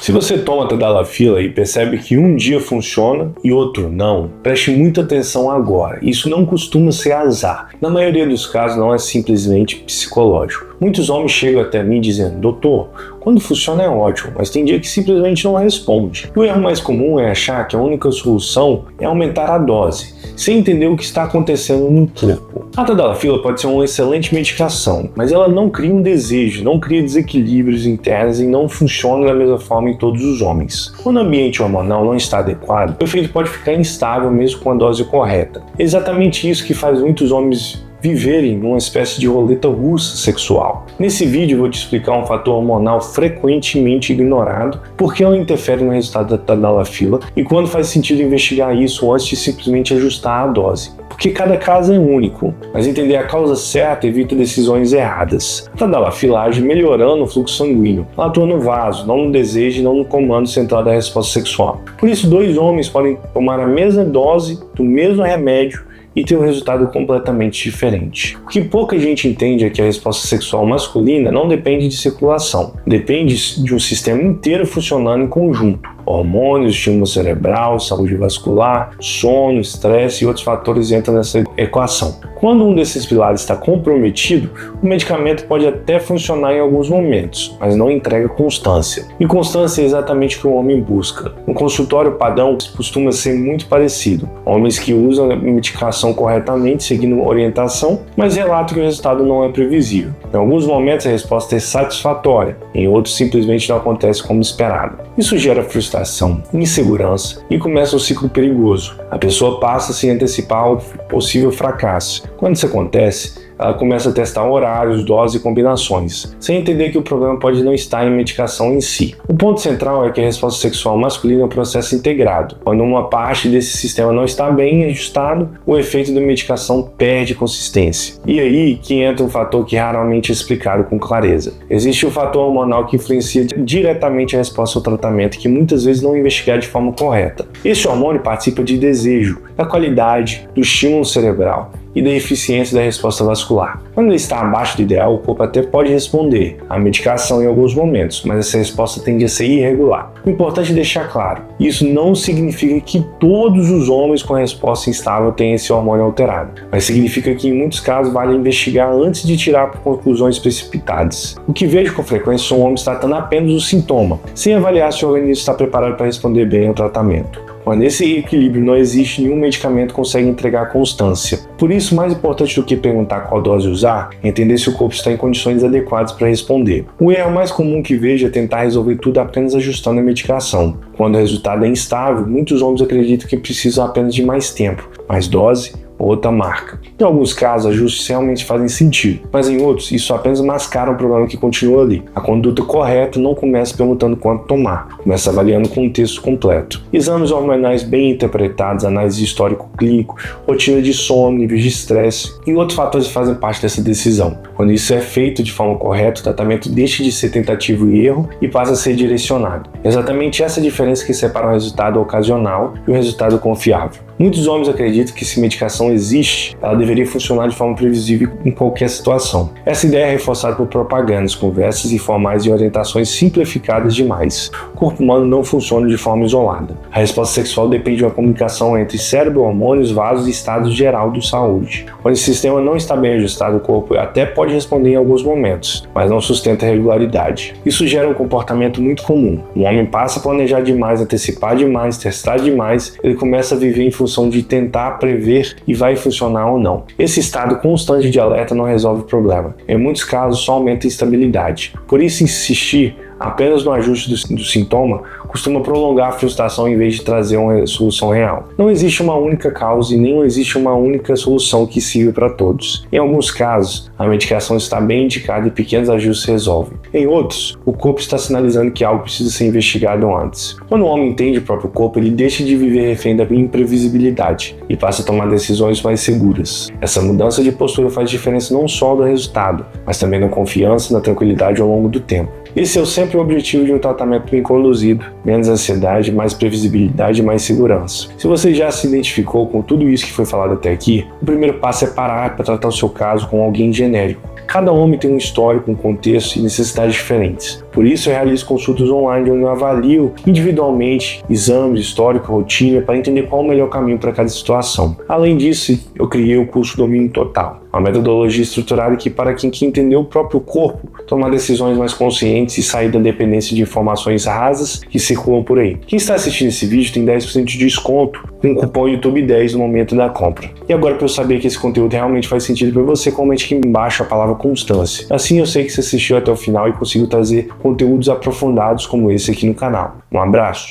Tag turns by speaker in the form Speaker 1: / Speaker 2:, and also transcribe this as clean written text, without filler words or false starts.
Speaker 1: Se você toma Tadalafila e percebe que um dia funciona e outro não, preste muita atenção agora. Isso não costuma ser azar. Na maioria dos casos não é simplesmente psicológico. Muitos homens chegam até mim dizendo: doutor, quando funciona é ótimo, mas tem dia que simplesmente não responde. O erro mais comum é achar que a única solução é aumentar a dose, sem entender o que está acontecendo no corpo. A Tadalafila pode ser uma excelente medicação, mas ela não cria um desejo, não cria desequilíbrios internos e não funciona da mesma forma em todos os homens. Quando o ambiente hormonal não está adequado, o efeito pode ficar instável mesmo com a dose correta. É exatamente isso que faz muitos homens viverem numa espécie de roleta russa sexual. Nesse vídeo eu vou te explicar um fator hormonal frequentemente ignorado, porque ela interfere no resultado da Tadalafila e quando faz sentido investigar isso antes de simplesmente ajustar a dose. Porque cada caso é único, mas entender a causa certa evita decisões erradas. A Tadalafila age melhorando o fluxo sanguíneo. Ela atua no vaso, não no desejo e não no comando central da resposta sexual. Por isso, dois homens podem tomar a mesma dose do mesmo remédio e ter um resultado completamente diferente. O que pouca gente entende é que a resposta sexual masculina não depende de circulação, depende de um sistema inteiro funcionando em conjunto. Hormônios, estímulo cerebral, saúde vascular, sono, estresse e outros fatores entram nessa equação. Quando um desses pilares está comprometido, o medicamento pode até funcionar em alguns momentos, mas não entrega constância. E constância é exatamente o que o homem busca. No consultório padrão costuma ser muito parecido. Homens que usam a medicação corretamente, seguindo orientação, mas relatam que o resultado não é previsível. Em alguns momentos a resposta é satisfatória, em outros simplesmente não acontece como esperado. Isso gera frustração, insegurança e começa um ciclo perigoso. A pessoa passa sem antecipar ao possível fracasso. Quando isso acontece, ela começa a testar horários, doses e combinações, sem entender que o problema pode não estar em medicação em si. O ponto central é que a resposta sexual masculina é um processo integrado. Quando uma parte desse sistema não está bem ajustado, o efeito da medicação perde consistência. E aí que entra um fator que raramente é explicado com clareza. Existe o fator hormonal que influencia diretamente a resposta ao tratamento, que muitas vezes não é investigado de forma correta. Esse hormônio participa de desejo, da qualidade, do estímulo cerebral e da eficiência da resposta vascular. Quando ele está abaixo do ideal, o corpo até pode responder à medicação em alguns momentos, mas essa resposta tende a ser irregular. O importante é deixar claro, isso não significa que todos os homens com resposta instável têm esse hormônio alterado, mas significa que em muitos casos vale investigar antes de tirar conclusões precipitadas. O que vejo com frequência são homens tratando apenas o sintoma, sem avaliar se o organismo está preparado para responder bem ao tratamento. Quando esse equilíbrio não existe, nenhum medicamento consegue entregar constância. Por isso, mais importante do que perguntar qual dose usar, é entender se o corpo está em condições adequadas para responder. O erro mais comum que vejo é tentar resolver tudo apenas ajustando a medicação. Quando o resultado é instável, muitos homens acreditam que precisam apenas de mais tempo, mais dose, outra marca. Em alguns casos, ajustes realmente fazem sentido, mas em outros, isso apenas mascara um problema que continua ali. A conduta correta não começa perguntando quanto tomar, começa avaliando o contexto completo. Exames hormonais bem interpretados, análise de histórico clínico, rotina de sono, níveis de estresse e outros fatores fazem parte dessa decisão. Quando isso é feito de forma correta, o tratamento deixa de ser tentativa e erro e passa a ser direcionado. É exatamente essa diferença que separa o resultado ocasional e o resultado confiável. Muitos homens acreditam que se medicação existe, ela deveria funcionar de forma previsível em qualquer situação. Essa ideia é reforçada por propagandas, conversas informais e orientações simplificadas demais. O corpo humano não funciona de forma isolada. A resposta sexual depende de uma comunicação entre cérebro, hormônios, vasos e estado geral de saúde. Quando esse sistema não está bem ajustado, o corpo até pode responder em alguns momentos, mas não sustenta a regularidade. Isso gera um comportamento muito comum. O homem passa a planejar demais, antecipar demais, testar demais, ele começa a viver em função de tentar prever e vai funcionar ou não. Esse estado constante de alerta não resolve o problema. Em muitos casos, só aumenta a instabilidade. Por isso, insistir apenas no ajuste do sintoma costuma prolongar a frustração em vez de trazer uma solução real. Não existe uma única causa e nem existe uma única solução que sirva para todos. Em alguns casos, a medicação está bem indicada e pequenos ajustes resolvem. Em outros, o corpo está sinalizando que algo precisa ser investigado antes. Quando o homem entende o próprio corpo, ele deixa de viver refém da imprevisibilidade e passa a tomar decisões mais seguras. Essa mudança de postura faz diferença não só no resultado, mas também na confiança e na tranquilidade ao longo do tempo. Esse é sempre o objetivo de um tratamento bem conduzido: menos ansiedade, mais previsibilidade e mais segurança. Se você já se identificou com tudo isso que foi falado até aqui, o primeiro passo é parar para tratar o seu caso com alguém genérico. Cada homem tem um histórico, um contexto e necessidades diferentes. Por isso eu realizo consultas online onde eu avalio individualmente exames, histórico, rotina para entender qual o melhor caminho para cada situação. Além disso, eu criei o curso Domínio Total, uma metodologia estruturada que para quem quer entender o próprio corpo, tomar decisões mais conscientes e sair da dependência de informações rasas que circulam por aí. Quem está assistindo esse vídeo tem 10% de desconto com o cupom YouTube10 no momento da compra. E agora, para eu saber que esse conteúdo realmente faz sentido para você, comente aqui embaixo a palavra constância. Assim eu sei que você assistiu até o final e consigo trazer conteúdos aprofundados como esse aqui no canal. Um abraço!